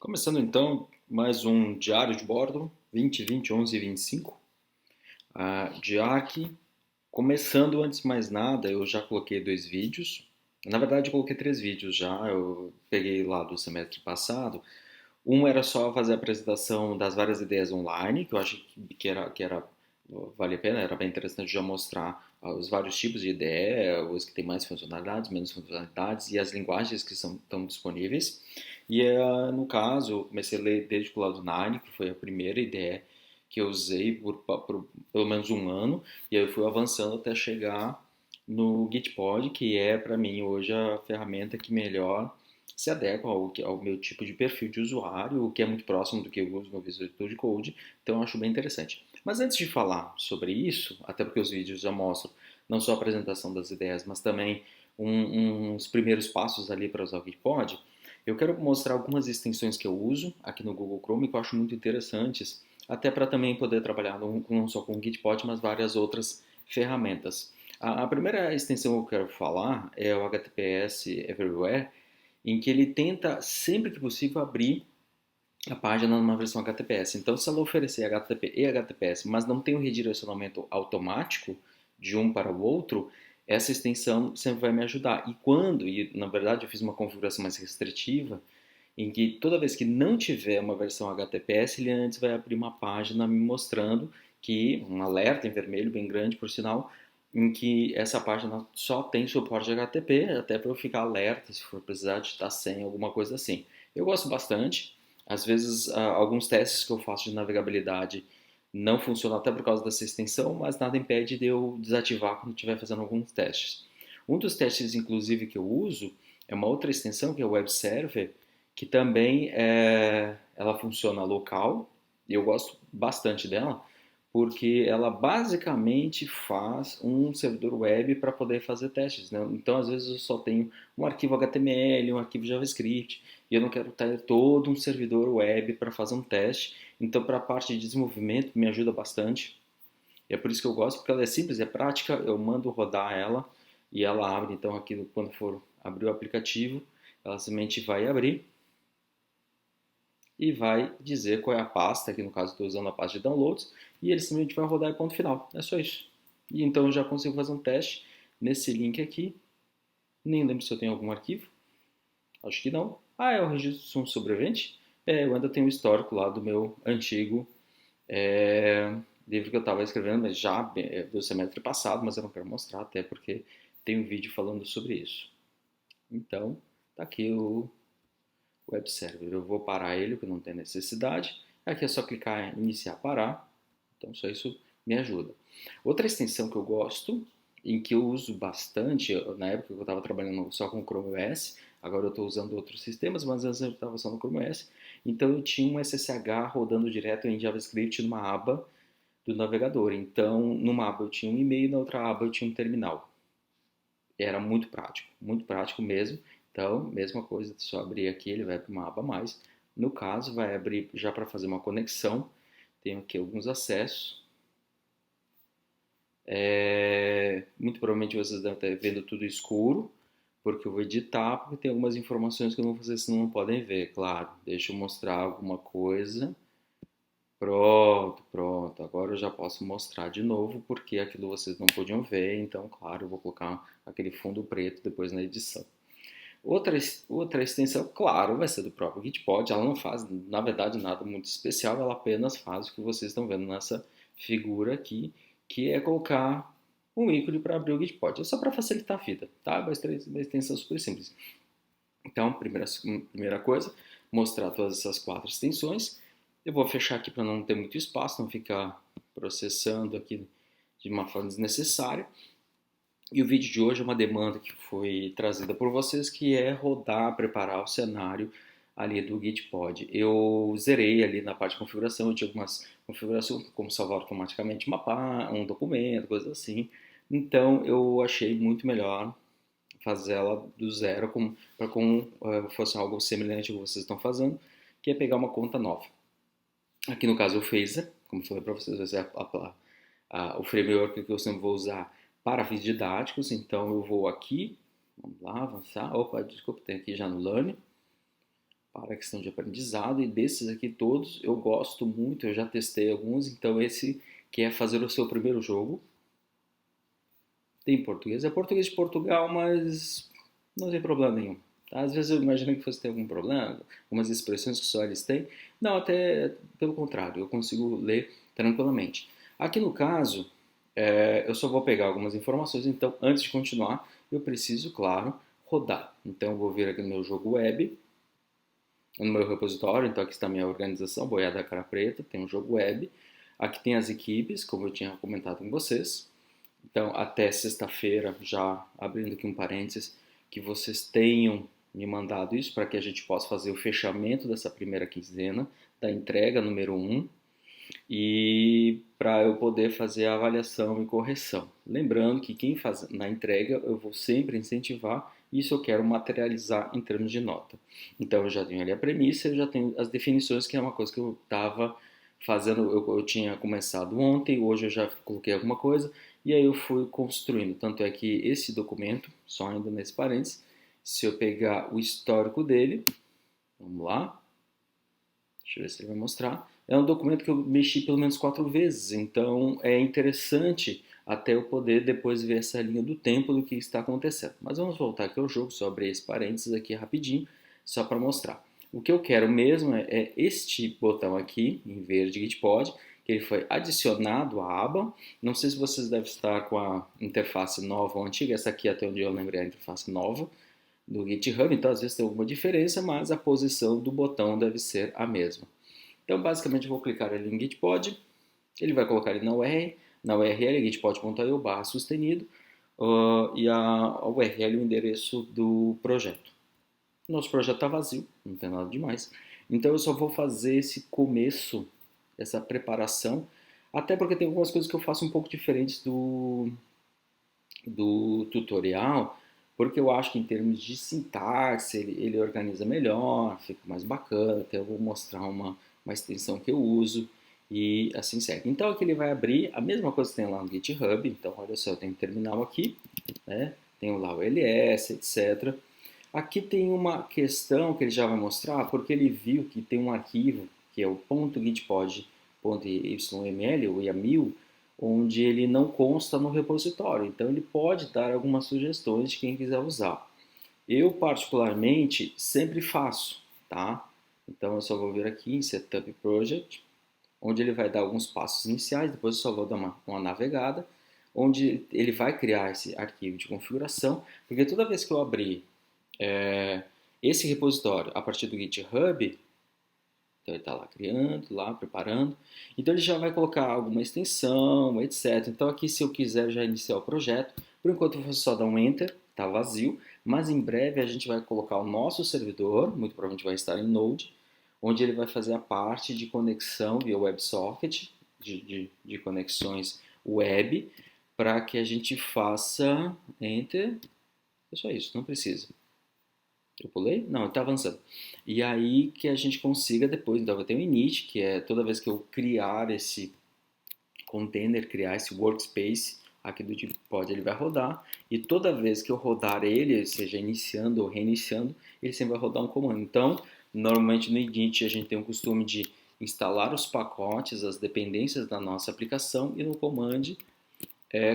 Começando então mais um diário de bordo 2020 11 25 de aqui. Começando antes de mais nada, eu já coloquei dois vídeos. Na verdade, eu coloquei três vídeos já. Eu peguei lá do semestre passado. Um era só fazer a apresentação das várias ideias online, que eu achei que era vale a pena, era bem interessante já mostrar os vários tipos de ideia, os que têm mais funcionalidades, menos funcionalidades e as linguagens que estão disponíveis. E no caso, eu comecei a ler desde o lado Nine, que foi a primeira ideia que eu usei por pelo menos um ano, e aí eu fui avançando até chegar no Gitpod, que é para mim hoje a ferramenta que melhor se adequa ao meu tipo de perfil de usuário, o que é muito próximo do que eu uso no Visual Studio Code, então eu acho bem interessante. Mas antes de falar sobre isso, até porque os vídeos já mostram não só a apresentação das ideias, mas também uns primeiros passos ali para usar o Gitpod, eu quero mostrar algumas extensões que eu uso aqui no Google Chrome que eu acho muito interessantes, até para também poder trabalhar não só com o Gitpod, mas várias outras ferramentas. A primeira extensão que eu quero falar é o HTTPS Everywhere, em que ele tenta, sempre que possível, abrir a página numa versão HTTPS. Então, se ela oferecer HTTP e HTTPS, mas não tem um redirecionamento automático de um para o outro, essa extensão sempre vai me ajudar. E na verdade eu fiz uma configuração mais restritiva, em que toda vez que não tiver uma versão HTTPS, ele antes vai abrir uma página me mostrando que, um alerta em vermelho bem grande, por sinal, em que essa página só tem suporte HTTP, até para eu ficar alerta se for precisar digitar senha, alguma coisa assim. Eu gosto bastante. Às vezes, alguns testes que eu faço de navegabilidade não funcionam até por causa dessa extensão, mas nada impede de eu desativar quando estiver fazendo alguns testes. Um dos testes, inclusive, que eu uso é uma outra extensão, que é o Web Server, que também ela funciona local, e eu gosto bastante dela, porque ela basicamente faz um servidor web para poder fazer testes, né? Então, às vezes, eu só tenho um arquivo HTML, um arquivo JavaScript, e eu não quero ter todo um servidor web para fazer um teste. Então, para a parte de desenvolvimento, me ajuda bastante. E é por isso que eu gosto, porque ela é simples, é prática, eu mando rodar ela e ela abre. Então, aqui quando for abrir o aplicativo, ela simplesmente vai abrir e vai dizer qual é a pasta, aqui no caso estou usando a pasta de downloads, e ele simplesmente vai rodar e ponto final. É só isso. E então eu já consigo fazer um teste nesse link aqui. Nem lembro se eu tenho algum arquivo. Acho que não. Ah, é o registro de um sobrevivente? Eu ainda tenho o histórico lá do meu antigo livro que eu estava escrevendo, mas já do semestre passado, mas eu não quero mostrar, até porque tem um vídeo falando sobre isso. Então, tá aqui o web server. Eu vou parar ele, porque não tem necessidade. Aqui é só clicar em iniciar parar. Então, só isso me ajuda. Outra extensão que eu gosto, em que eu uso bastante, na época que eu estava trabalhando só com Chrome OS, agora eu estou usando outros sistemas, mas antes eu estava só no Chrome OS, então eu tinha um SSH rodando direto em JavaScript numa aba do navegador. Então, numa aba eu tinha um e-mail, na outra aba eu tinha um terminal. Era muito prático mesmo. Então, mesma coisa, só abrir aqui, ele vai para uma aba a mais. No caso, vai abrir já para fazer uma conexão. Tenho aqui alguns acessos. Muito provavelmente vocês devem estar vendo tudo escuro, porque eu vou editar, porque tem algumas informações que eu não vou fazer, senão não podem ver, claro. Deixa eu mostrar alguma coisa. Pronto, pronto. Agora eu já posso mostrar de novo, porque aquilo vocês não podiam ver, então, claro, eu vou colocar aquele fundo preto depois na edição. Outra extensão, claro, vai ser do próprio Gitpod. Ela não faz, na verdade, nada muito especial, ela apenas faz o que vocês estão vendo nessa figura aqui, que é colocar um ícone para abrir o Gitpod. É só para facilitar a vida, tá? Uma extensão super simples. Então, primeira coisa, mostrar todas essas quatro extensões. Eu vou fechar aqui para não ter muito espaço, não ficar processando aqui de uma forma desnecessária. E o vídeo de hoje é uma demanda que foi trazida por vocês, que é rodar, preparar o cenário ali do Gitpod. Eu zerei ali na parte de configuração, eu tinha algumas configurações, como salvar automaticamente um documento, coisas assim. Então eu achei muito melhor fazer ela do zero para como fosse algo semelhante ao que vocês estão fazendo, que é pegar uma conta nova. Aqui no caso o Phaser, como eu falei para vocês, vai ser o framework que eu sempre vou usar para fins didáticos. Então eu vou aqui, vamos lá, avançar. Opa, desculpa, tem aqui já no Learn. para a questão de aprendizado, e desses aqui todos eu gosto muito, eu já testei alguns, então esse que é fazer o seu primeiro jogo, tem português, é português de Portugal, mas não tem problema nenhum. Tá? Às vezes eu imaginei que fosse ter algum problema, algumas expressões que só eles têm, não, até pelo contrário, eu consigo ler tranquilamente. Aqui no caso, eu só vou pegar algumas informações, então antes de continuar, eu preciso, claro, rodar. Então eu vou vir aqui no meu jogo web, no meu repositório, então aqui está a minha organização, Boiada Cara Preta, tem um jogo web, aqui tem as equipes, como eu tinha comentado com vocês, então até sexta-feira, já abrindo aqui um parênteses, que vocês tenham me mandado isso para que a gente possa fazer o fechamento dessa primeira quinzena, da entrega número 1, e para eu poder fazer a avaliação e correção. Lembrando que quem faz na entrega eu vou sempre incentivar, isso eu quero materializar em termos de nota. Então eu já tenho ali a premissa, eu já tenho as definições, que é uma coisa que eu estava fazendo, eu tinha começado ontem, hoje eu já coloquei alguma coisa, e aí eu fui construindo. Tanto é que esse documento, só ainda nesse parênteses, se eu pegar o histórico dele, vamos lá, deixa eu ver se ele vai mostrar. É um documento que eu mexi pelo menos 4 vezes, então é interessante até eu poder depois ver essa linha do tempo do que está acontecendo. Mas vamos voltar aqui ao jogo, só abrir esse parênteses aqui rapidinho, só para mostrar. O que eu quero mesmo é este botão aqui, em verde Gitpod, que ele foi adicionado à aba. Não sei se vocês devem estar com a interface nova ou antiga, essa aqui até onde eu lembrei a interface nova do GitHub, então às vezes tem alguma diferença, mas a posição do botão deve ser a mesma. Então, basicamente, eu vou clicar ali em Gitpod, ele vai colocar ali na URL gitpod.io/sustenido, e a URL é o endereço do projeto. Nosso projeto está vazio, não tem nada demais. Então, eu só vou fazer esse começo, essa preparação, até porque tem algumas coisas que eu faço um pouco diferentes do tutorial, porque eu acho que em termos de sintaxe ele organiza melhor, fica mais bacana, até eu vou mostrar uma extensão que eu uso e assim segue. Então aqui ele vai abrir a mesma coisa que tem lá no GitHub, então olha só, eu tenho um terminal aqui, né? Tenho lá o ls, etc. Aqui tem uma questão que ele já vai mostrar, porque ele viu que tem um arquivo, que é o .gitpod.yml, o YAML, onde ele não consta no repositório. Então ele pode dar algumas sugestões de quem quiser usar. Eu particularmente sempre faço, tá? Então eu só vou vir aqui em Setup Project, onde ele vai dar alguns passos iniciais, depois eu só vou dar uma navegada, onde ele vai criar esse arquivo de configuração, porque toda vez que eu abrir esse repositório a partir do GitHub, então ele está lá criando, lá preparando. Então ele já vai colocar alguma extensão, etc. Então aqui se eu quiser já iniciar o projeto, por enquanto eu vou só dar um Enter, está vazio. Mas em breve a gente vai colocar o nosso servidor, muito provavelmente vai estar em Node, onde ele vai fazer a parte de conexão via WebSocket, de conexões web, para que a gente faça Enter. É só isso, não precisa. Eu pulei? Não, está avançando. E aí que a gente consiga depois, então vai ter um init, que é toda vez que eu criar esse container, criar esse workspace aqui do tipo pod, ele vai rodar, e toda vez que eu rodar ele, seja iniciando ou reiniciando, ele sempre vai rodar um comando. Então, normalmente no init a gente tem o costume de instalar os pacotes, as dependências da nossa aplicação, e no command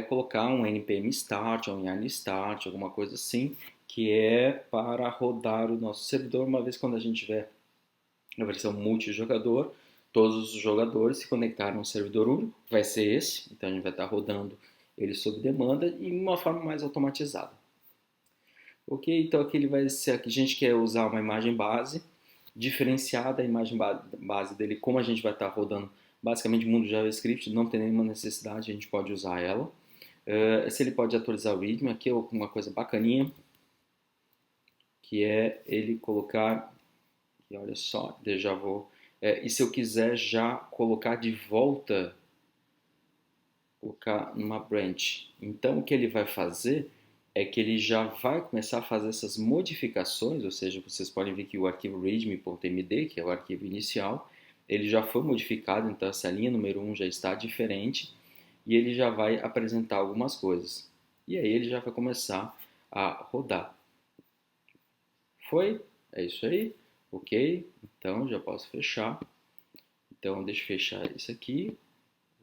colocar um npm start ou um yarn start, alguma coisa assim, que é para rodar o nosso servidor, uma vez quando a gente tiver a versão multijogador, todos os jogadores se conectaram a um servidor único, vai ser esse, então a gente vai estar rodando ele sob demanda e de uma forma mais automatizada. Ok, então aqui ele vai ser, aqui a gente quer usar uma imagem base, diferenciada a imagem base dele, como a gente vai estar rodando basicamente o mundo JavaScript, não tem nenhuma necessidade, a gente pode usar ela. Se ele pode atualizar o ritmo, aqui é uma coisa bacaninha, que é ele colocar, e olha só, já vou, e se eu quiser já colocar de volta, colocar numa branch, então o que ele vai fazer é que ele já vai começar a fazer essas modificações, ou seja, vocês podem ver que o arquivo readme.md, que é o arquivo inicial, ele já foi modificado, então essa linha número 1 já está diferente, e ele já vai apresentar algumas coisas. E aí ele já vai começar a rodar. Foi? É isso aí. Ok? Então já posso fechar. Então deixa eu fechar isso aqui,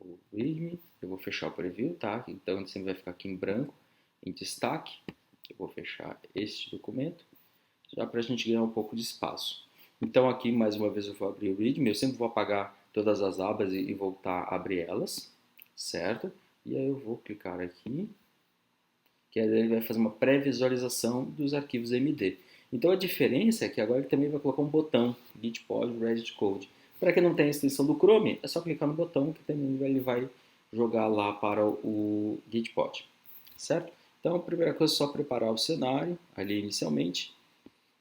o readme, eu vou fechar o preview, tá? Então ele sempre vai ficar aqui em branco, em destaque. Eu vou fechar este documento, já para a gente ganhar um pouco de espaço. Então aqui mais uma vez eu vou abrir o readme, eu sempre vou apagar todas as abas e voltar a abrir elas, certo? E aí eu vou clicar aqui, que aí ele vai fazer uma pré-visualização dos arquivos MD. Então a diferença é que agora ele também vai colocar um botão, Gitpod Reddit Code. Para quem não tem a extensão do Chrome, é só clicar no botão que também ele vai jogar lá para o Gitpod, certo? Então a primeira coisa é só preparar o cenário ali inicialmente.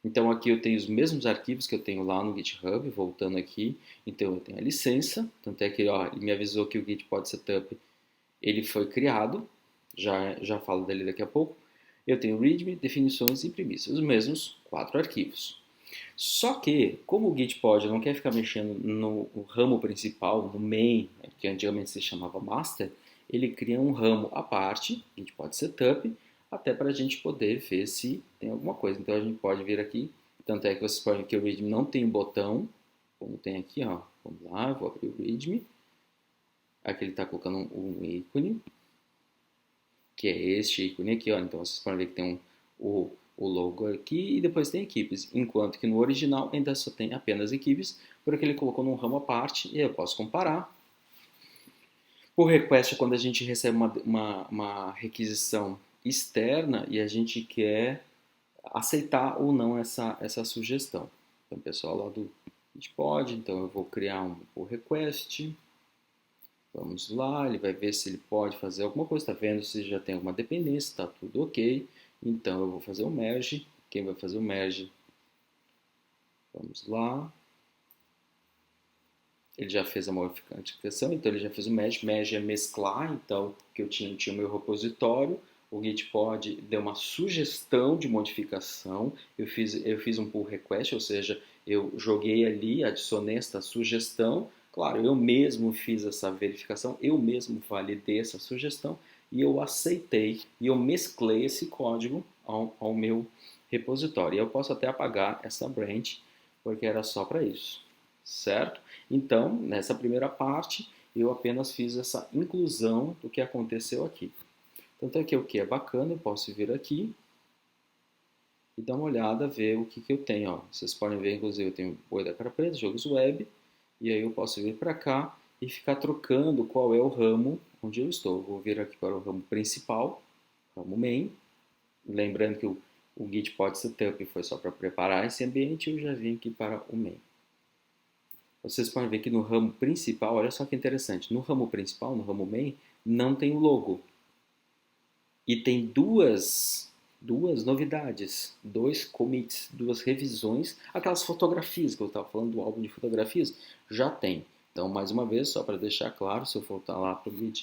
Então aqui eu tenho os mesmos arquivos que eu tenho lá no GitHub, voltando aqui. Então eu tenho a licença, tanto é que ó, ele me avisou que o Gitpod Setup ele foi criado, já falo dele daqui a pouco. Eu tenho readme, definições e premissas, os mesmos 4 arquivos. Só que, como o Gitpod não quer ficar mexendo no ramo principal, no main, né, que antigamente se chamava master, ele cria um ramo à parte, Gitpod Setup, até para a gente poder ver se tem alguma coisa. Então a gente pode vir aqui, tanto é que vocês podem ver que o readme não tem botão, como tem aqui, ó. Vamos lá, eu vou abrir o readme. Aqui ele está colocando um ícone, que é este ícone aqui, ó. Então vocês podem ver que tem o logo aqui e depois tem equipes, enquanto que no original ainda só tem apenas equipes, porque ele colocou num ramo à parte e eu posso comparar. Por request é quando a gente recebe uma requisição externa e a gente quer aceitar ou não essa sugestão. Então, pessoal lá do Gitpod, então eu vou criar um pull request. Vamos lá, ele vai ver se ele pode fazer alguma coisa, está vendo se já tem alguma dependência, está tudo ok. Então eu vou fazer o merge. Quem vai fazer o merge? Vamos lá. Ele já fez a modificação, então ele já fez o merge. Merge é mesclar, então que eu tinha o meu repositório. O Gitpod deu uma sugestão de modificação. Eu fiz um pull request, ou seja, eu joguei ali, adicionei esta sugestão. Claro, eu mesmo fiz essa verificação, eu mesmo validei essa sugestão e eu aceitei e eu mesclei esse código ao meu repositório. E eu posso até apagar essa branch, porque era só para isso, certo? Então, nessa primeira parte, eu apenas fiz essa inclusão do que aconteceu aqui. Tanto é que o que é bacana, eu posso vir aqui e dar uma olhada, ver o que eu tenho. Ó. Vocês podem ver, inclusive, eu tenho Boi da Cara Preta, Jogos Web, e aí eu posso vir para cá e ficar trocando qual é o ramo onde eu estou. Vou vir aqui para o ramo principal, ramo main, lembrando que o Gitpod Setup foi só para preparar esse ambiente, eu já vim aqui para o main. Vocês podem ver que no ramo principal, olha só que interessante, no ramo principal, no ramo main, não tem o logo. E tem duas novidades, dois commits, duas revisões, aquelas fotografias que eu estava falando do álbum de fotografias, já tem. Então, mais uma vez, só para deixar claro, se eu voltar lá para o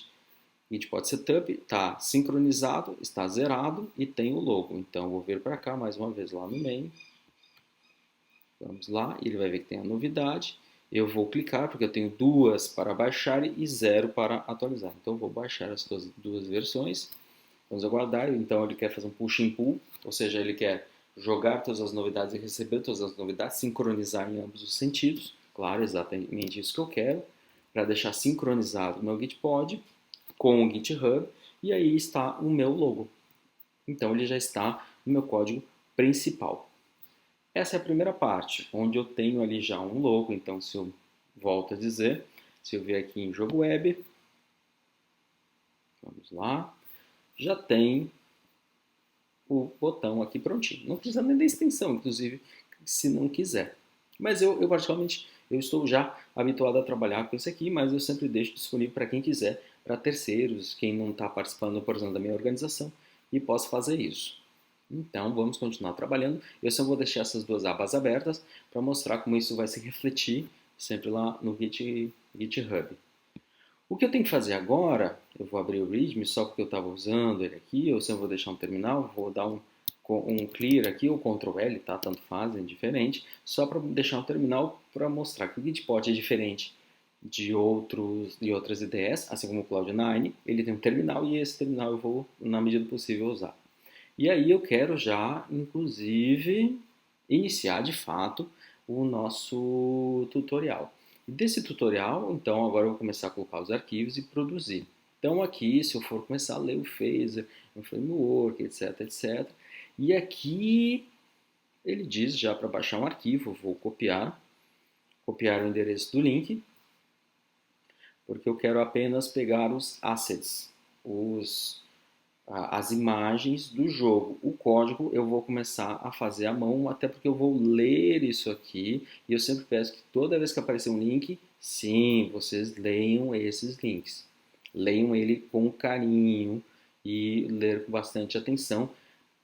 Gitpod Setup, está sincronizado, está zerado e tem o logo. Então, vou vir para cá mais uma vez lá no main. Vamos lá, ele vai ver que tem a novidade. Eu vou clicar, porque eu tenho duas para baixar e zero para atualizar. Então, eu vou baixar as duas versões. Vamos aguardar. Então, ele quer fazer um push and pull, ou seja, ele quer jogar todas as novidades e receber todas as novidades, sincronizar em ambos os sentidos. Claro, exatamente isso que eu quero, para deixar sincronizado o meu Gitpod com o GitHub, e aí está o meu logo. Então, ele já está no meu código principal. Essa é a primeira parte, onde eu tenho ali já um logo. Então, se eu volto a dizer, se eu vier aqui em jogo web, vamos lá, já tem o botão aqui prontinho. Não precisa nem da extensão, inclusive, se não quiser. Mas eu particularmente, eu estou já habituado a trabalhar com isso aqui, mas eu sempre deixo disponível para quem quiser, para terceiros, quem não está participando, por exemplo, da minha organização, e posso fazer isso. Então, vamos continuar trabalhando. Eu só vou deixar essas duas abas abertas para mostrar como isso vai se refletir sempre lá no GitHub. O que eu tenho que fazer agora, eu vou abrir o README só porque eu estava usando ele aqui, ou se eu vou deixar um terminal, vou dar um clear aqui, ou Ctrl L, tá? Tanto faz, é indiferente, só para deixar um terminal para mostrar que o Gitpod é diferente de outras IDEs, assim como o Cloud9, ele tem um terminal e esse terminal eu vou, na medida do possível, usar. E aí eu quero já, inclusive, iniciar de fato o nosso tutorial. E desse tutorial, então, agora eu vou começar a colocar os arquivos e produzir. Então aqui, se eu for começar a ler o Phaser, o Framework, etc, etc. E aqui ele diz já para baixar um arquivo, vou copiar o endereço do link, porque eu quero apenas pegar os assets, as imagens do jogo. O código eu vou começar a fazer à mão, até porque eu vou ler isso aqui, e eu sempre peço que toda vez que aparecer um link, sim, vocês leiam esses links. Leiam ele com carinho e ler com bastante atenção,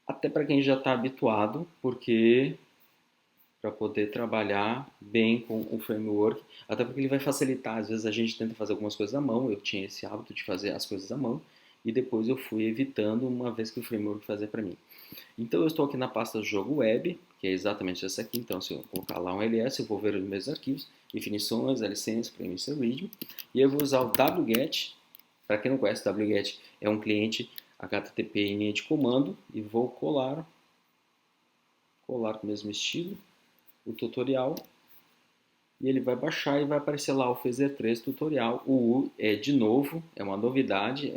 até para quem já está habituado, porque para poder trabalhar bem com o framework, até porque ele vai facilitar. Às vezes a gente tenta fazer algumas coisas à mão, eu tinha esse hábito de fazer as coisas à mão, e depois eu fui evitando uma vez que o framework fazia para mim. Então eu estou aqui na pasta jogo web, que é exatamente essa aqui. Então se eu colocar lá um ls, eu vou ver os meus arquivos, definições, licença, premissa, readme, e eu vou usar o wget. Para quem não conhece, o wget é um cliente HTTP em linha de comando, e vou colar com o mesmo estilo o tutorial, e ele vai baixar e vai aparecer lá o Phaser 3 tutorial. O U é, de novo, é uma novidade,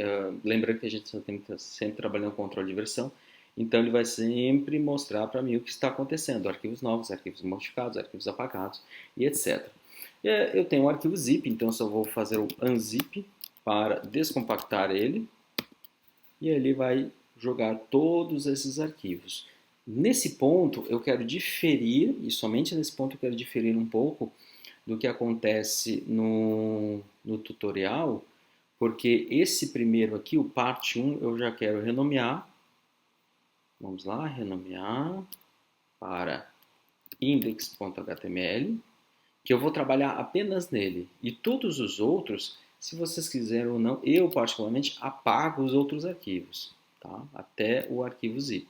lembrando que a gente está sempre trabalhando com controle de versão, então ele vai sempre mostrar para mim o que está acontecendo, arquivos novos, arquivos modificados, arquivos apagados e etc. Eu tenho um arquivo zip, então eu só vou fazer o unzip para descompactar ele, e ele vai jogar todos esses arquivos. Nesse ponto, eu quero diferir, e somente nesse ponto eu quero diferir um pouco do que acontece no tutorial, porque esse primeiro aqui, o parte 1, eu já quero renomear. Vamos lá, renomear para index.html, que eu vou trabalhar apenas nele. E todos os outros, se vocês quiserem ou não, eu particularmente apago os outros arquivos, tá? Até o arquivo zip.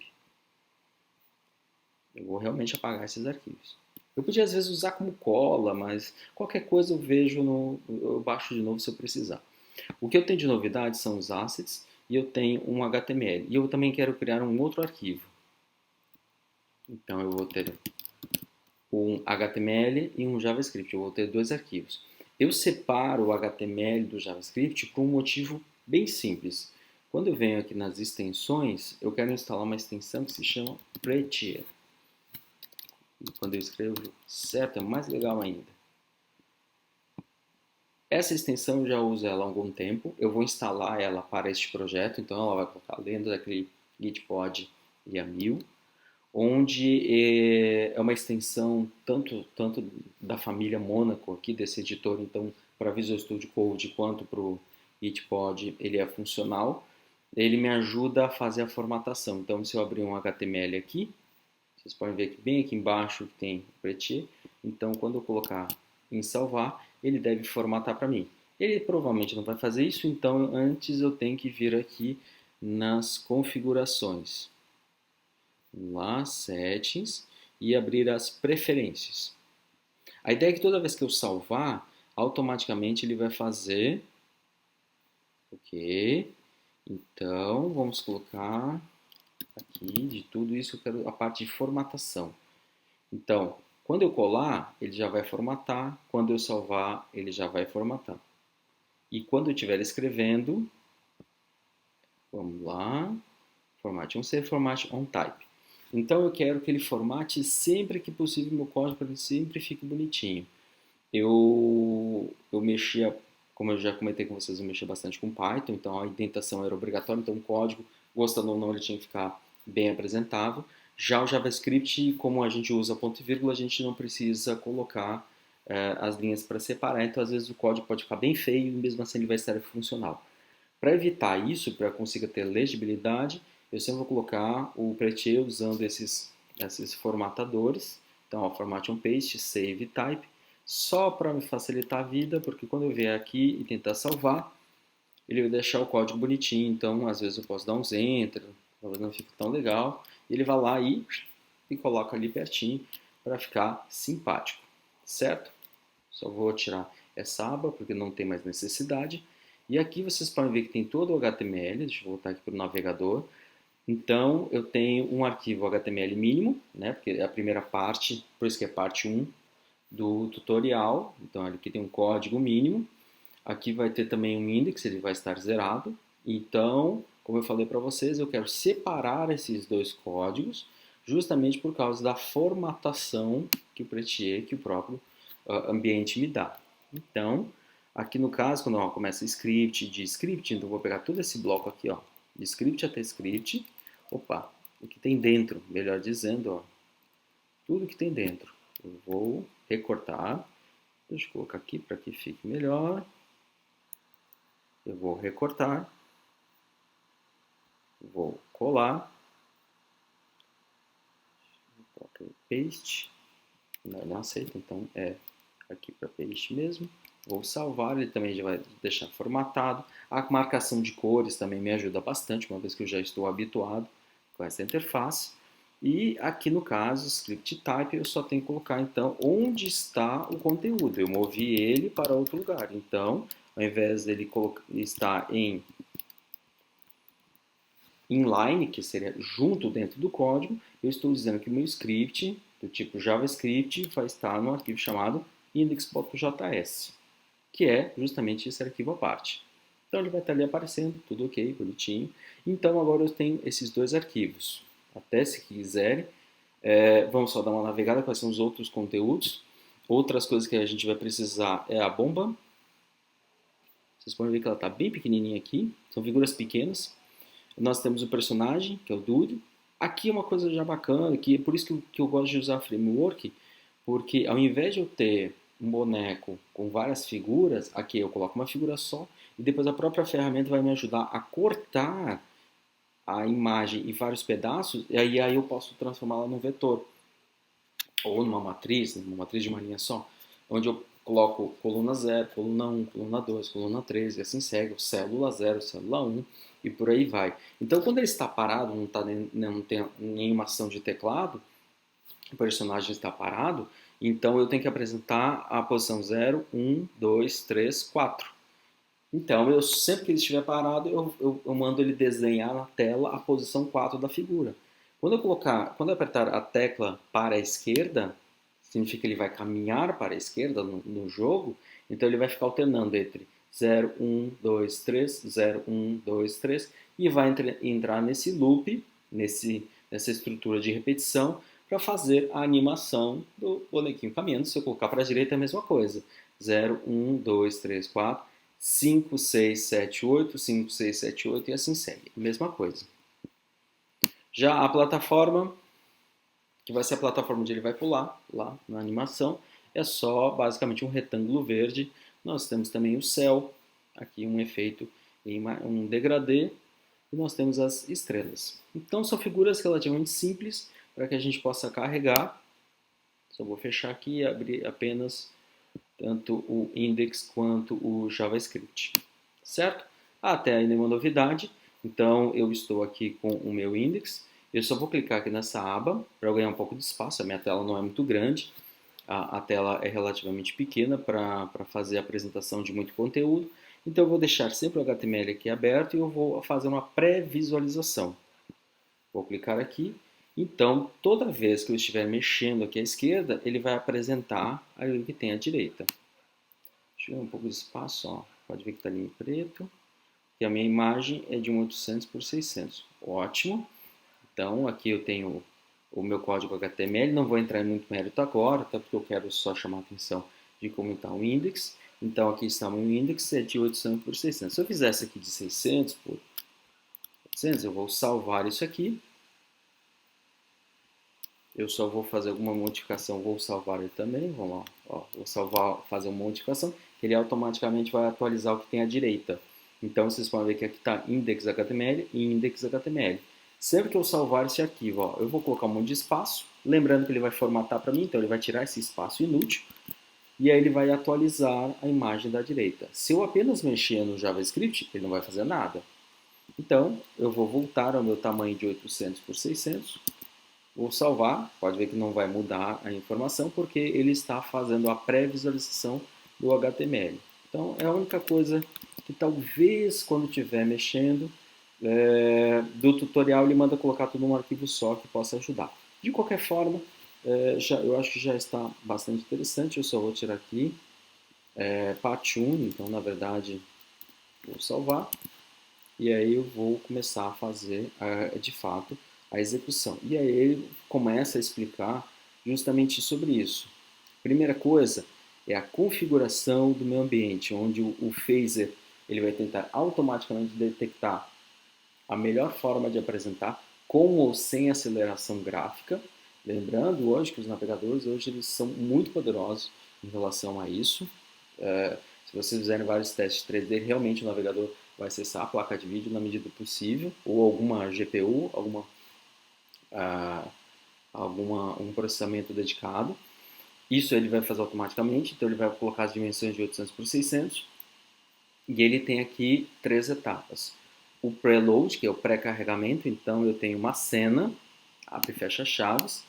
Eu vou realmente apagar esses arquivos. Eu podia às vezes usar como cola, mas qualquer coisa eu baixo de novo se eu precisar. O que eu tenho de novidade são os assets, e eu tenho um HTML. E eu também quero criar um outro arquivo. Então eu vou ter um HTML e um JavaScript. Eu vou ter dois arquivos. Eu separo o HTML do JavaScript por um motivo bem simples. Quando eu venho aqui nas extensões, eu quero instalar uma extensão que se chama Prettier. E quando eu escrevo certo, é mais legal ainda. Essa extensão eu já uso ela há algum tempo. Eu vou instalar ela para este projeto, então ela vai colocar dentro daquele Gitpod YAML, onde é uma extensão tanto da família Monaco aqui desse editor, então para Visual Studio Code quanto para o Gitpod ele é funcional. Ele me ajuda a fazer a formatação. Então se eu abrir um HTML aqui, vocês podem ver que bem aqui embaixo tem o Prettier. Então quando eu colocar em salvar, ele deve formatar para mim. Ele provavelmente não vai fazer isso, então antes eu tenho que vir aqui nas configurações, lá, settings, e abrir as preferências. A ideia é que toda vez que eu salvar, automaticamente ele vai fazer, ok, então vamos colocar aqui de tudo isso, eu quero a parte de formatação. Então, quando eu colar, ele já vai formatar, quando eu salvar, ele já vai formatar. E quando eu estiver escrevendo, vamos lá, formate on save, formate on type. Então eu quero que ele formate sempre que possível meu código para que ele sempre fique bonitinho. Eu mexia, como eu já comentei com vocês, eu mexia bastante com Python, então a indentação era obrigatória, então o código, gostando ou não, ele tinha que ficar bem apresentável. Já o JavaScript, como a gente usa ponto e vírgula, a gente não precisa colocar as linhas para separar, então às vezes o código pode ficar bem feio e mesmo assim ele vai estar funcional. Para evitar isso, para consiga ter legibilidade, eu sempre vou colocar o Prettier usando esses formatadores. Então, ó, Format on Paste, Save Type, só para me facilitar a vida, porque quando eu vier aqui e tentar salvar, ele vai deixar o código bonitinho, então às vezes eu posso dar uns Enter, talvez não fique tão legal, e ele vai lá e coloca ali pertinho para ficar simpático, certo? Só vou tirar essa aba porque não tem mais necessidade. E aqui vocês podem ver que tem todo o HTML, deixa eu voltar aqui para o navegador. Então eu tenho um arquivo HTML mínimo, né, porque é a primeira parte, por isso que é parte 1, do tutorial. Então aqui tem um código mínimo, aqui vai ter também um index, ele vai estar zerado. Então, como eu falei para vocês, eu quero separar esses dois códigos, justamente por causa da formatação que o Prettier, que o próprio ambiente me dá. Então, aqui no caso, quando começa script, de script, então eu vou pegar todo esse bloco aqui, ó, de script até script, opa, o que tem dentro, melhor dizendo, ó, tudo que tem dentro. Eu vou recortar, deixa eu colocar aqui para que fique melhor. Eu vou recortar, vou colar, paste, não aceita, então é aqui para paste mesmo. Vou salvar, ele também já vai deixar formatado. A marcação de cores também me ajuda bastante, uma vez que eu já estou habituado com essa interface. E aqui no caso, script type, eu só tenho que colocar então onde está o conteúdo. Eu movi ele para outro lugar. Então, ao invés dele estar em inline, que seria junto dentro do código, eu estou dizendo que o meu script, do tipo JavaScript, vai estar no arquivo chamado index.js, que é justamente esse arquivo à parte. Então ele vai estar ali aparecendo, tudo ok, bonitinho. Então agora eu tenho esses dois arquivos. Até se quiserem, vamos só dar uma navegada quais são os outros conteúdos. Outras coisas que a gente vai precisar é a bomba. Vocês podem ver que ela está bem pequenininha aqui, são figuras pequenas. Nós temos o personagem, que é o Dude. Aqui é uma coisa já bacana, que é por isso que eu gosto de usar framework, porque ao invés de eu ter um boneco com várias figuras, aqui eu coloco uma figura só, e depois a própria ferramenta vai me ajudar a cortar a imagem em vários pedaços, e aí eu posso transformá-la num vetor, ou numa matriz de uma linha só, onde eu coloco coluna 0, coluna 1, coluna 2, coluna 3, e assim segue, célula 0, célula 1, e por aí vai. Então, quando ele está parado, não tem nenhuma ação de teclado, o personagem está parado, então eu tenho que apresentar a posição 0, 1, 2, 3, 4. Então, sempre que ele estiver parado, eu mando ele desenhar na tela a posição 4 da figura. Quando eu apertar a tecla para a esquerda, significa que ele vai caminhar para a esquerda no jogo, então ele vai ficar alternando entre 0, 1, 2, 3, 0, 1, 2, 3, e vai entrar nesse loop, nessa estrutura de repetição, para fazer a animação do bonequinho caminhando. Se eu colocar para a direita, é a mesma coisa. 0, 1, 2, 3, 4, 5, 6, 7, 8, 5, 6, 7, 8 e assim segue. Mesma coisa. Já a plataforma, que vai ser a plataforma onde ele vai pular, lá na animação, é só basicamente um retângulo verde. Nós temos também o céu, aqui um efeito em um degradê, e nós temos as estrelas. Então são figuras relativamente simples para que a gente possa carregar. Só vou fechar aqui e abrir apenas tanto o index quanto o JavaScript, certo? Até aí nenhuma novidade, então eu estou aqui com o meu index, eu só vou clicar aqui nessa aba para eu ganhar um pouco de espaço, a minha tela não é muito grande, a tela é relativamente pequena para fazer a apresentação de muito conteúdo, então eu vou deixar sempre o HTML aqui aberto e eu vou fazer uma pré-visualização. Vou clicar aqui. Então, toda vez que eu estiver mexendo aqui à esquerda, ele vai apresentar o que tem à direita. Deixa eu ver um pouco de espaço, ó. Pode ver que está ali em preto. E a minha imagem é de 1800 por 600. Ótimo. Então, aqui eu tenho o meu código HTML. Não vou entrar em muito mérito agora, até porque eu quero só chamar a atenção de como está o index. Então, aqui está o meu index, é de 800 por 600. Se eu fizesse aqui de 600 por 800, eu vou salvar isso aqui. Eu só vou fazer alguma modificação, vou salvar ele também, vamos lá, ó, vou salvar, fazer uma modificação, que ele automaticamente vai atualizar o que tem à direita. Então vocês podem ver que aqui está index.html e index.html. Sempre que eu salvar esse arquivo, ó, eu vou colocar um monte de espaço, lembrando que ele vai formatar para mim, então ele vai tirar esse espaço inútil, e aí ele vai atualizar a imagem da direita. Se eu apenas mexer no JavaScript, ele não vai fazer nada. Então, eu vou voltar ao meu tamanho de 800 por 600, vou salvar, pode ver que não vai mudar a informação porque ele está fazendo a pré-visualização do HTML. Então é a única coisa que talvez quando estiver mexendo do tutorial ele manda colocar tudo num arquivo só que possa ajudar. De qualquer forma, eu acho que já está bastante interessante. Eu só vou tirar aqui Part 1, então na verdade vou salvar. E aí eu vou começar a fazer, de fato, a execução. E aí ele começa a explicar justamente sobre isso. Primeira coisa é a configuração do meu ambiente, onde o phaser ele vai tentar automaticamente detectar a melhor forma de apresentar com ou sem aceleração gráfica. Lembrando hoje que os navegadores hoje eles são muito poderosos em relação a isso. Se vocês fizerem vários testes 3D, realmente o navegador vai acessar a placa de vídeo na medida do possível, ou alguma GPU, um processamento dedicado. Isso ele vai fazer automaticamente, então ele vai colocar as dimensões de 800 por 600, e ele tem aqui 3 etapas. O preload, que é o pré-carregamento, então eu tenho uma cena, abre e fecha chaves,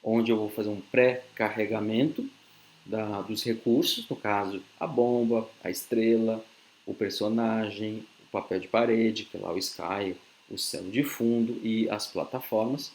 onde eu vou fazer um pré-carregamento dos recursos, no caso a bomba, a estrela, o personagem, o papel de parede, que é lá o sky, o céu de fundo e as plataformas.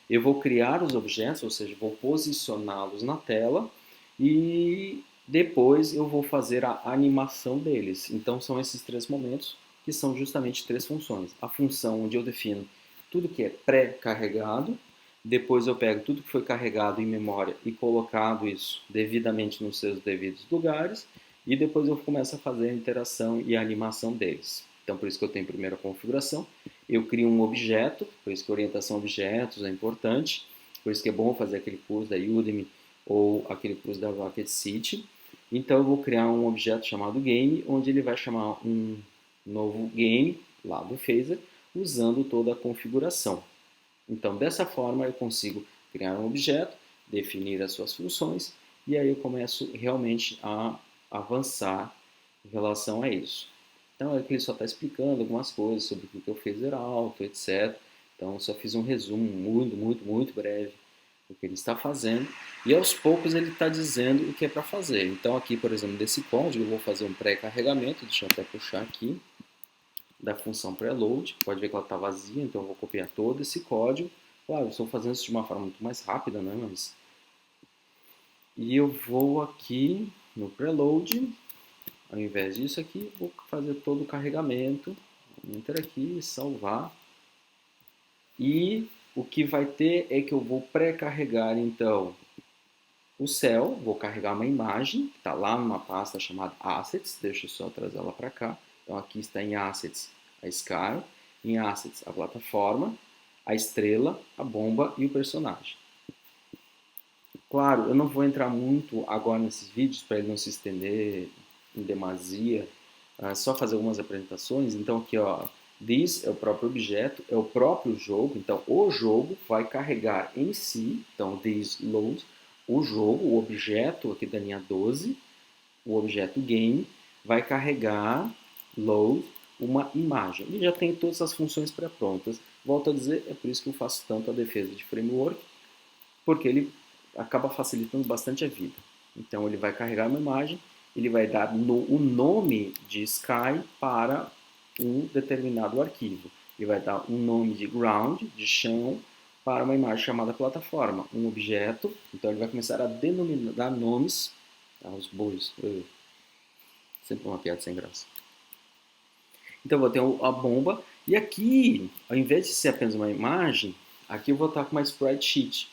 Eu vou criar os objetos, ou seja, vou posicioná-los na tela e depois eu vou fazer a animação deles. Então são esses 3 momentos que são justamente 3 funções. A função onde eu defino tudo que é pré-carregado, depois eu pego tudo que foi carregado em memória e colocado isso devidamente nos seus devidos lugares. E depois eu começo a fazer a interação e a animação deles. Então por isso que eu tenho primeiro a configuração. Eu crio um objeto, por isso que a orientação a objetos é importante. Por isso que é bom fazer aquele curso da Udemy ou aquele curso da Rocket City. Então eu vou criar um objeto chamado game, onde ele vai chamar um novo game lá do phaser, usando toda a configuração. Então, dessa forma, eu consigo criar um objeto, definir as suas funções, e aí eu começo realmente a avançar em relação a isso. Então, aqui ele só está explicando algumas coisas sobre o que eu fiz alto, etc. Então, eu só fiz um resumo muito, muito, muito breve do que ele está fazendo. E aos poucos ele está dizendo o que é para fazer. Então, aqui, por exemplo, desse código, eu vou fazer um pré-carregamento. Deixa eu até puxar aqui da função preload, pode ver que ela está vazia, então eu vou copiar todo esse código. Claro, eu estou fazendo isso de uma forma muito mais rápida, né? E eu vou aqui no preload, ao invés disso aqui, vou fazer todo o carregamento, enter aqui, salvar. E o que vai ter é que eu vou pré-carregar, então, o céu, vou carregar uma imagem, que está lá numa pasta chamada Assets, deixa eu só trazer ela para cá. Então aqui está em Assets a Sky, em Assets a plataforma, a estrela, a bomba e o personagem. Claro, eu não vou entrar muito agora nesses vídeos para ele não se estender em demasia, só fazer algumas apresentações. Então aqui, ó, this é o próprio objeto, é o próprio jogo. Então o jogo vai carregar em si, então this load, o jogo, o objeto aqui da linha 12, o objeto game, vai carregar load uma imagem. Ele já tem todas as funções pré-prontas. Volto a dizer, é por isso que eu faço tanto a defesa de framework, porque ele acaba facilitando bastante a vida. Então ele vai carregar uma imagem, ele vai dar o nome de Sky para um determinado arquivo. Ele vai dar um nome de ground, de chão, para uma imagem chamada plataforma, um objeto. Então ele vai começar a dar nomes aos bois. Sempre uma piada sem graça. Então eu vou ter a bomba. E aqui, ao invés de ser apenas uma imagem, aqui eu vou estar com uma sprite sheet.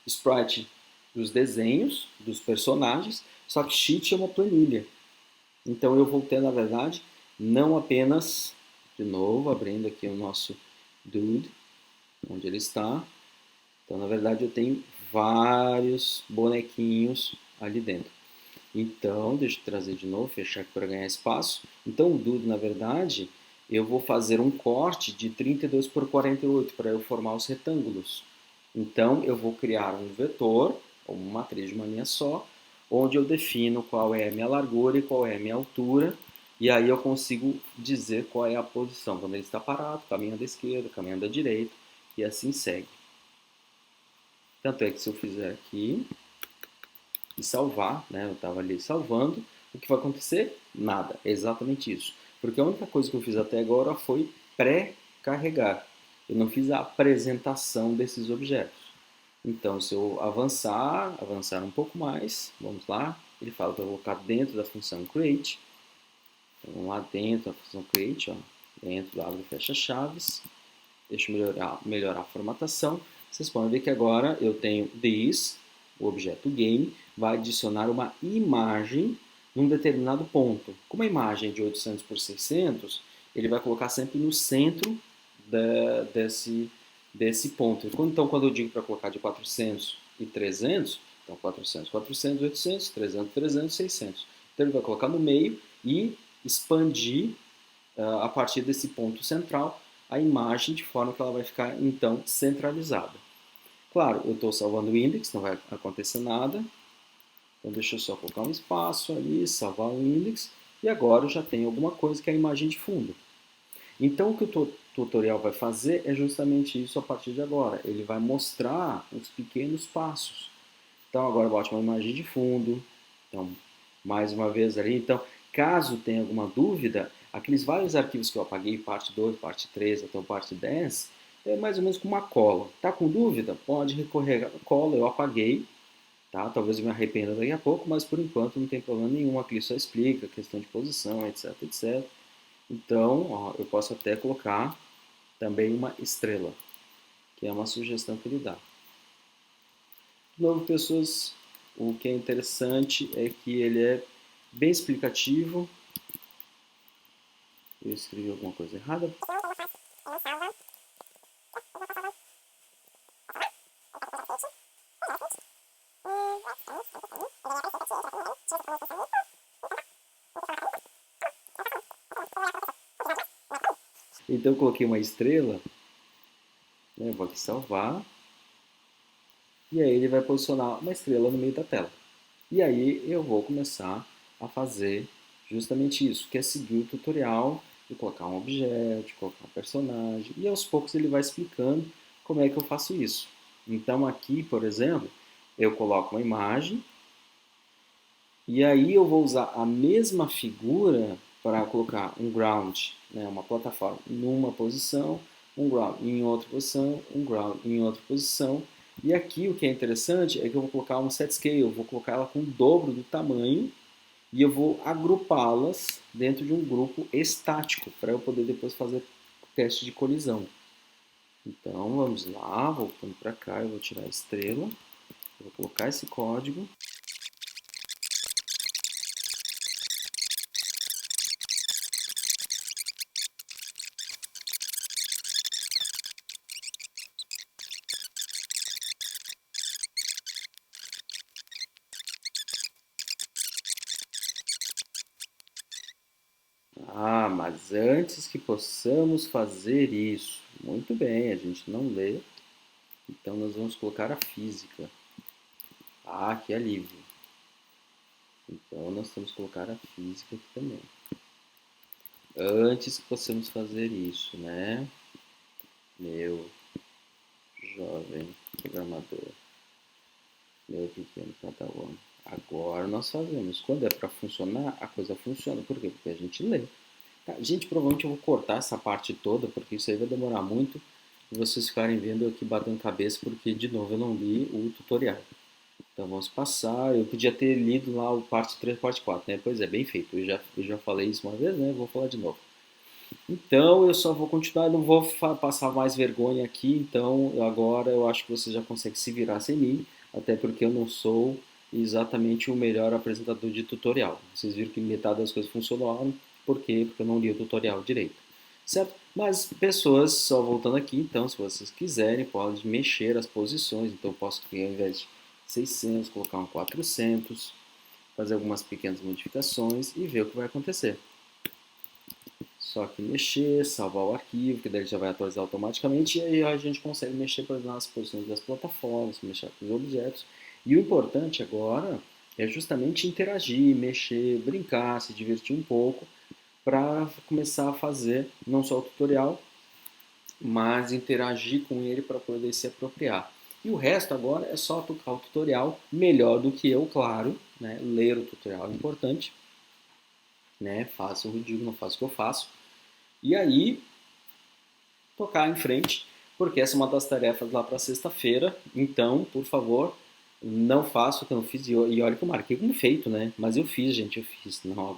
Sprite dos desenhos, dos personagens, só que sheet é uma planilha. Então eu vou ter, na verdade, não apenas, de novo, abrindo aqui o nosso dude, onde ele está. Então, na verdade, eu tenho vários bonequinhos ali dentro. Então, deixa eu trazer de novo, fechar aqui para ganhar espaço. Então, o dude, na verdade, eu vou fazer um corte de 32 por 48 para eu formar os retângulos. Então, eu vou criar um vetor, ou uma matriz de uma linha só, onde eu defino qual é a minha largura e qual é a minha altura, e aí eu consigo dizer qual é a posição, quando ele está parado, caminhando à esquerda, caminhando à direita, e assim segue. Tanto é que se eu fizer aqui e salvar, né, eu estava ali salvando, o que vai acontecer? Nada, é exatamente isso. Porque a única coisa que eu fiz até agora foi pré-carregar. Eu não fiz a apresentação desses objetos. Então, se eu avançar um pouco mais, vamos lá, ele fala para eu colocar dentro da função create. Então, vamos lá dentro da função create, ó, dentro do abre e fecha chaves. Deixa eu melhorar a formatação. Vocês podem ver que agora eu tenho this, o objeto game, vai adicionar uma imagem num determinado ponto. Como a imagem é de 800 por 600, ele vai colocar sempre no centro desse ponto. Então, quando eu digo para colocar de 400 e 300, então 400, 400, 800, 300, 300, 600. Então, ele vai colocar no meio e expandir a partir desse ponto central a imagem de forma que ela vai ficar então centralizada. Claro, eu estou salvando o index, não vai acontecer nada. Então deixa eu só colocar um espaço ali, salvar o index, e agora eu já tenho alguma coisa que é a imagem de fundo. Então o que o tutorial vai fazer é justamente isso a partir de agora. Ele vai mostrar os pequenos passos. Então agora bote uma imagem de fundo. Então, mais uma vez ali. Então, caso tenha alguma dúvida, aqueles vários arquivos que eu apaguei, parte 2, parte 3, até o parte 10, é mais ou menos como uma cola. Tá com dúvida? Pode recorrer à cola, eu apaguei. Tá? Talvez eu me arrependa daqui a pouco, mas por enquanto não tem problema nenhum. Aqui só explica questão de posição, etc, etc. Então, ó, eu posso até colocar também uma estrela, que é uma sugestão que ele dá. De novo, pessoas, o que é interessante é que ele é bem explicativo. Eu escrevi alguma coisa errada. Então eu coloquei uma estrela, né? Vou aqui salvar. E aí ele vai posicionar uma estrela no meio da tela. E aí eu vou começar a fazer justamente isso, que é seguir o tutorial, de colocar um objeto, de colocar um personagem, e aos poucos ele vai explicando como é que eu faço isso. Então aqui, por exemplo, eu coloco uma imagem, e aí eu vou usar a mesma figura para colocar um ground, né, uma plataforma, numa posição, um ground em outra posição, um ground em outra posição. E aqui o que é interessante é que eu vou colocar um set scale, eu vou colocar ela com o dobro do tamanho e eu vou agrupá-las dentro de um grupo estático para eu poder depois fazer teste de colisão. Então vamos lá, voltando para cá, eu vou tirar a estrela, vou colocar esse código. Ah, mas antes que possamos fazer isso, muito bem, a gente não lê, então nós vamos colocar a física. Ah, que alívio. Então nós temos que colocar a física aqui também. Antes que possamos fazer isso, né? Meu jovem programador, meu pequeno padawan. Agora nós fazemos. Quando é para funcionar, a coisa funciona. Por quê? Porque a gente lê. Tá, gente, provavelmente eu vou cortar essa parte toda, porque isso aí vai demorar muito e vocês ficarem vendo eu aqui batendo cabeça, porque, de novo, eu não li o tutorial. Então vamos passar. Eu podia ter lido lá o parte 3 parte 4, né? Pois é, bem feito. Eu já falei isso uma vez, né? Vou falar de novo. Então eu só vou continuar, não vou passar mais vergonha aqui. Então agora eu acho que você já consegue se virar sem mim, até porque eu não sou exatamente o melhor apresentador de tutorial. Vocês viram que metade das coisas funcionaram, por quê? Porque eu não li o tutorial direito, certo? Mas pessoas, só voltando aqui, então se vocês quiserem, podem mexer as posições. Então eu posso, ao invés de 600, colocar um 400, fazer algumas pequenas modificações e ver o que vai acontecer. Só que mexer, salvar o arquivo, que daí ele já vai atualizar automaticamente, e aí a gente consegue mexer, por exemplo, nas posições das plataformas, mexer com os objetos. E o importante agora é justamente interagir, mexer, brincar, se divertir um pouco, para começar a fazer não só o tutorial, mas interagir com ele para poder se apropriar. E o resto agora é só tocar o tutorial melhor do que eu, claro, né? Ler o tutorial é importante, né? Faça o que eu digo, não faça o que eu faço. E aí, tocar em frente porque essa é uma das tarefas lá para sexta-feira. Então, por favor, não faça o que eu não fiz. E olha que eu marquei como feito, né? Mas eu fiz, gente, eu fiz. Não,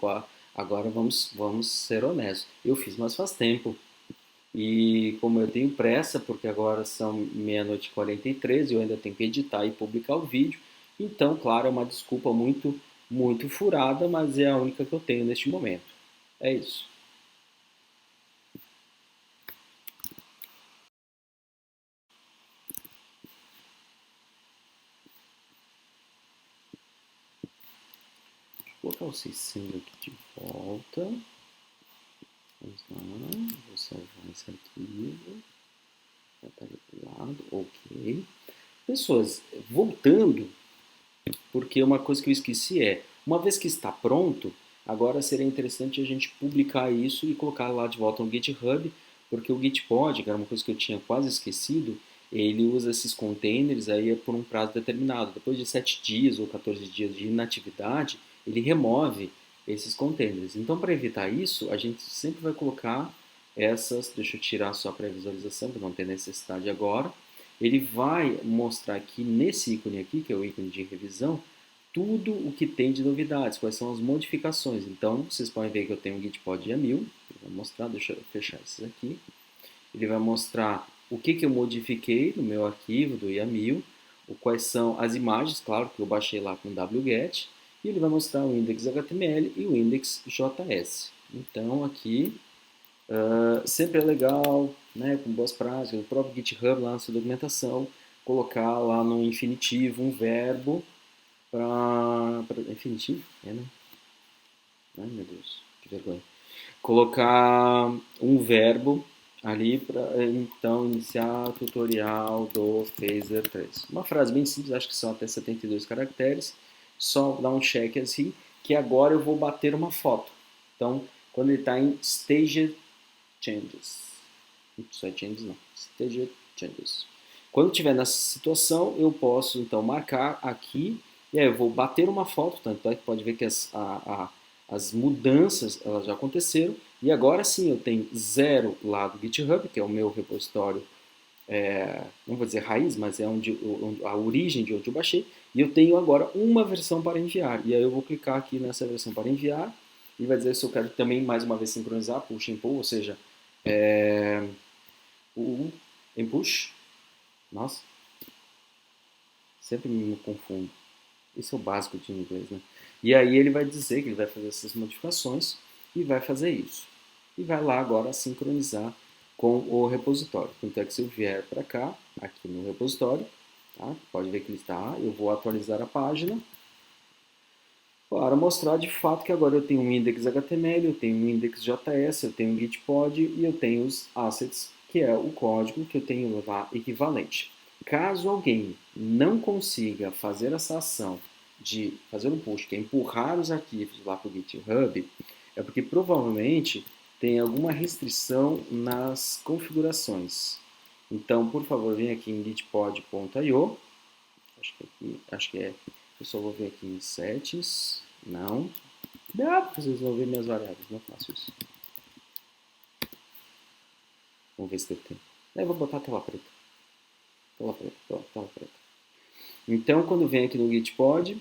agora vamos ser honestos. Eu fiz, mas faz tempo. E como eu tenho pressa, porque agora são meia-noite e 43, eu ainda tenho que editar e publicar o vídeo. Então, claro, é uma desculpa muito furada, mas é a única que eu tenho neste momento. É isso. Vou colocar o 600 aqui de volta. Vamos lá, vou salvar esse arquivo. Já está ali do lado, ok. Pessoas, voltando, porque uma coisa que eu esqueci é, uma vez que está pronto, agora seria interessante a gente publicar isso e colocar lá de volta no GitHub, porque o Gitpod, que era uma coisa que eu tinha quase esquecido, ele usa esses containers aí por um prazo determinado. Depois de 7 dias ou 14 dias de inatividade, ele remove esses containers. Então, para evitar isso, a gente sempre vai colocar essas, deixa eu tirar só para visualização, que não tem necessidade agora. Ele vai mostrar aqui nesse ícone aqui, que é o ícone de revisão, tudo o que tem de novidades, quais são as modificações. Então, vocês podem ver que eu tenho um Gitpod YAML, ele vai mostrar, deixa eu fechar esses aqui. Ele vai mostrar o que eu modifiquei no meu arquivo do YAML, quais são as imagens, claro, que eu baixei lá com wget, e ele vai mostrar o index HTML e o index JS. Então, aqui sempre é legal, né, com boas práticas, o próprio GitHub lá na sua documentação, colocar lá no infinitivo um verbo para... Infinitivo? É, né? Ai, meu Deus, que vergonha. Colocar um verbo ali para, então, iniciar o tutorial do Phaser 3. Uma frase bem simples, acho que são até 72 caracteres, só dar um check assim, que agora eu vou bater uma foto. Então, quando ele está em Staged Changes. Só é changes não. Stage changes. Quando estiver nessa situação, eu posso então marcar aqui e aí eu vou bater uma foto, tanto é que pode ver que as mudanças elas já aconteceram e agora sim eu tenho zero lá do GitHub, que é o meu repositório, não vou dizer raiz, mas é onde a origem de onde eu baixei, e eu tenho agora uma versão para enviar. E aí eu vou clicar aqui nessa versão para enviar e vai dizer se eu quero também mais uma vez sincronizar push and pull, ou seja, o em push. Nossa, sempre me confundo. Esse é o básico de inglês, né? E aí ele vai dizer que ele vai fazer essas modificações e vai fazer isso. E vai lá agora sincronizar com o repositório. Então é que se eu vier para cá, aqui no repositório, tá? Pode ver que ele está, eu vou atualizar a página para mostrar de fato que agora eu tenho um index HTML, eu tenho um index JS, eu tenho um Gitpod e eu tenho os assets, que é o código que eu tenho lá equivalente. Caso alguém não consiga fazer essa ação de fazer um push, que é empurrar os arquivos lá para o GitHub, é porque provavelmente tem alguma restrição nas configurações. Então, por favor, venha aqui em gitpod.io. Acho que é. Eu só vou ver aqui em settings. Não. Vocês vão ver minhas variáveis. Não faço isso. Vamos ver se tem tempo. Eu vou botar a tela preta. Tela preta, tela preta. Então, quando vem aqui no Gitpod,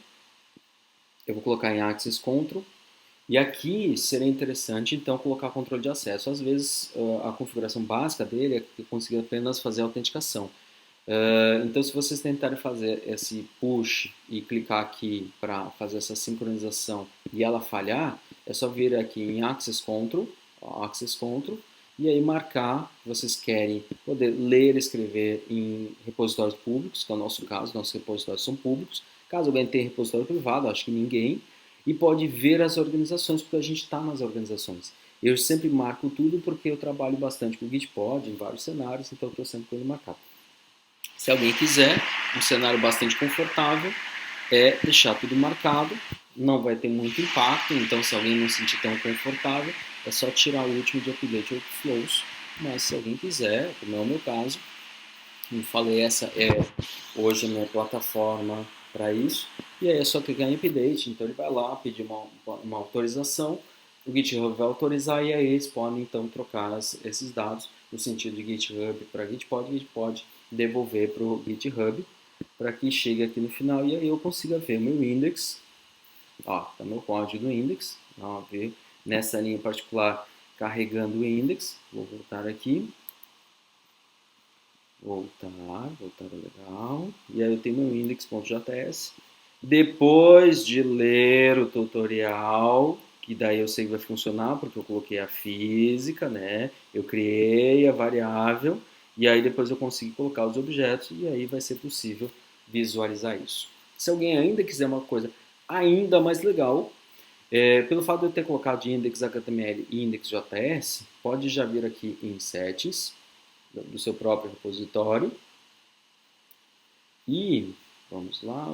eu vou colocar em Access Control. E aqui seria interessante, então, colocar controle de acesso. Às vezes, a configuração básica dele é conseguir apenas fazer a autenticação. Então, se vocês tentarem fazer esse push e clicar aqui para fazer essa sincronização e ela falhar, é só vir aqui em Access Control, e aí marcar que vocês querem poder ler e escrever em repositórios públicos, que é o nosso caso, nossos repositórios são públicos. Caso alguém tenha repositório privado, acho que ninguém, e pode ver as organizações, porque a gente está nas organizações. Eu sempre marco tudo porque eu trabalho bastante com o Gitpod em vários cenários, então eu estou sempre com ele marcado. Se alguém quiser, um cenário bastante confortável é deixar tudo marcado, não vai ter muito impacto, então se alguém não se sentir tão confortável, é só tirar o último de update workflows, mas se alguém quiser, como é o meu caso, como falei, essa é hoje a minha plataforma para isso, e aí é só clicar em update, então ele vai lá pedir uma autorização, o GitHub vai autorizar e aí eles podem então trocar esses dados no sentido de GitHub para Git pode devolver para o GitHub para que chegue aqui no final e aí eu consiga ver meu index. Ó, tá meu código do index. Ó, ver nessa linha particular carregando o index. Vou voltar aqui. Voltar, legal. E aí eu tenho meu index.js. Depois de ler o tutorial, que daí eu sei que vai funcionar, porque eu coloquei a física, né? Eu criei a variável, e aí depois eu consigo colocar os objetos, e aí vai ser possível visualizar isso. Se alguém ainda quiser uma coisa ainda mais legal, pelo fato de eu ter colocado de index HTML e index JS, pode já vir aqui em settings, do seu próprio repositório. E vamos lá,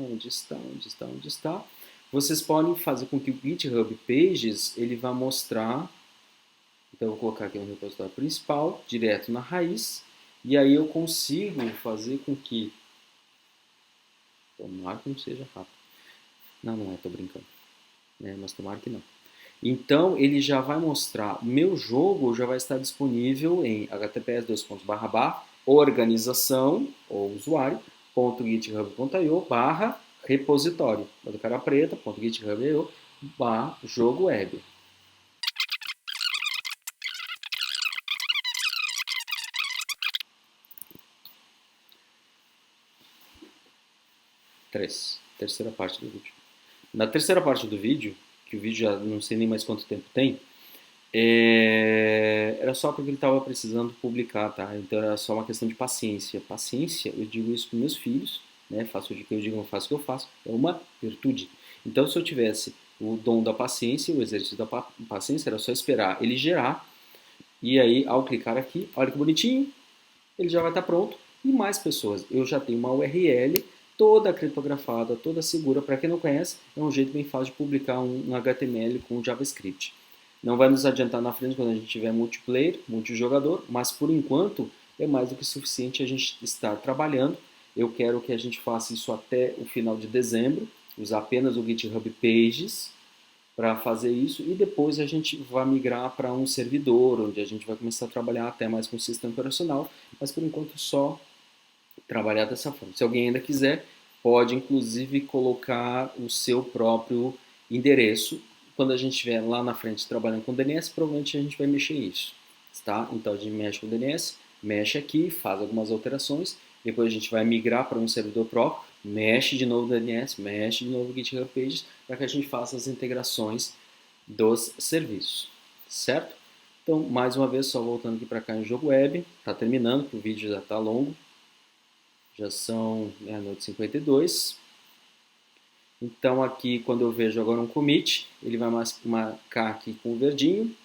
onde está? Vocês podem fazer com que o GitHub Pages ele vá mostrar. Então eu vou colocar aqui no repositório principal, direto na raiz, e aí eu consigo fazer com que. Tomara que não seja rápido. Não é, tô brincando. Mas tomara que não. Então, ele já vai mostrar, o meu jogo já vai estar disponível em https://organização ou usuário.github.io repositório, do cara preta.github.io jogo web. 3. Terceira parte do vídeo. Na terceira parte do vídeo, que o vídeo já não sei nem mais quanto tempo tem, era só porque ele estava precisando publicar, tá? Então era só uma questão de paciência. Paciência, eu digo isso para meus filhos, né? Faço o que eu digo, não faço o que eu faço. É uma virtude. Então, se eu tivesse o dom da paciência, o exercício da paciência, era só esperar ele gerar. E aí, ao clicar aqui, olha que bonitinho, ele já vai estar pronto. E mais pessoas. Eu já tenho uma URL toda criptografada, toda segura. Para quem não conhece, é um jeito bem fácil de publicar um HTML com JavaScript. Não vai nos adiantar na frente quando a gente tiver multiplayer, multijogador, mas por enquanto é mais do que suficiente a gente estar trabalhando. Eu quero que a gente faça isso até o final de dezembro, usar apenas o GitHub Pages para fazer isso e depois a gente vai migrar para um servidor, onde a gente vai começar a trabalhar até mais com o sistema operacional, mas por enquanto só trabalhar dessa forma. Se alguém ainda quiser, pode inclusive colocar o seu próprio endereço. Quando a gente estiver lá na frente trabalhando com DNS, provavelmente a gente vai mexer isso, tá? Então a gente mexe com o DNS, mexe aqui, faz algumas alterações, depois a gente vai migrar para um servidor próprio, mexe de novo o DNS, mexe de novo o GitHub Pages, para que a gente faça as integrações dos serviços, certo? Então, mais uma vez, só voltando aqui para cá em jogo web, está terminando, porque o vídeo já está longo, já são meia-noite e 52. Então aqui, quando eu vejo agora um commit, ele vai marcar aqui com o verdinho,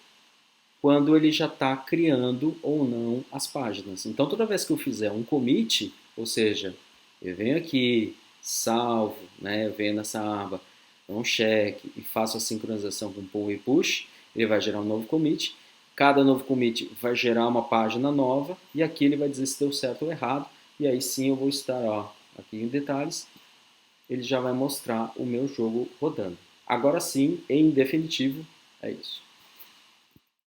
quando ele já está criando ou não as páginas. Então toda vez que eu fizer um commit, ou seja, eu venho aqui, salvo, né, eu venho nessa aba, dou um check e faço a sincronização com pull e push, ele vai gerar um novo commit. Cada novo commit vai gerar uma página nova e aqui ele vai dizer se deu certo ou errado. E aí sim eu vou estar, ó, aqui em detalhes, ele já vai mostrar o meu jogo rodando. Agora sim, em definitivo, é isso.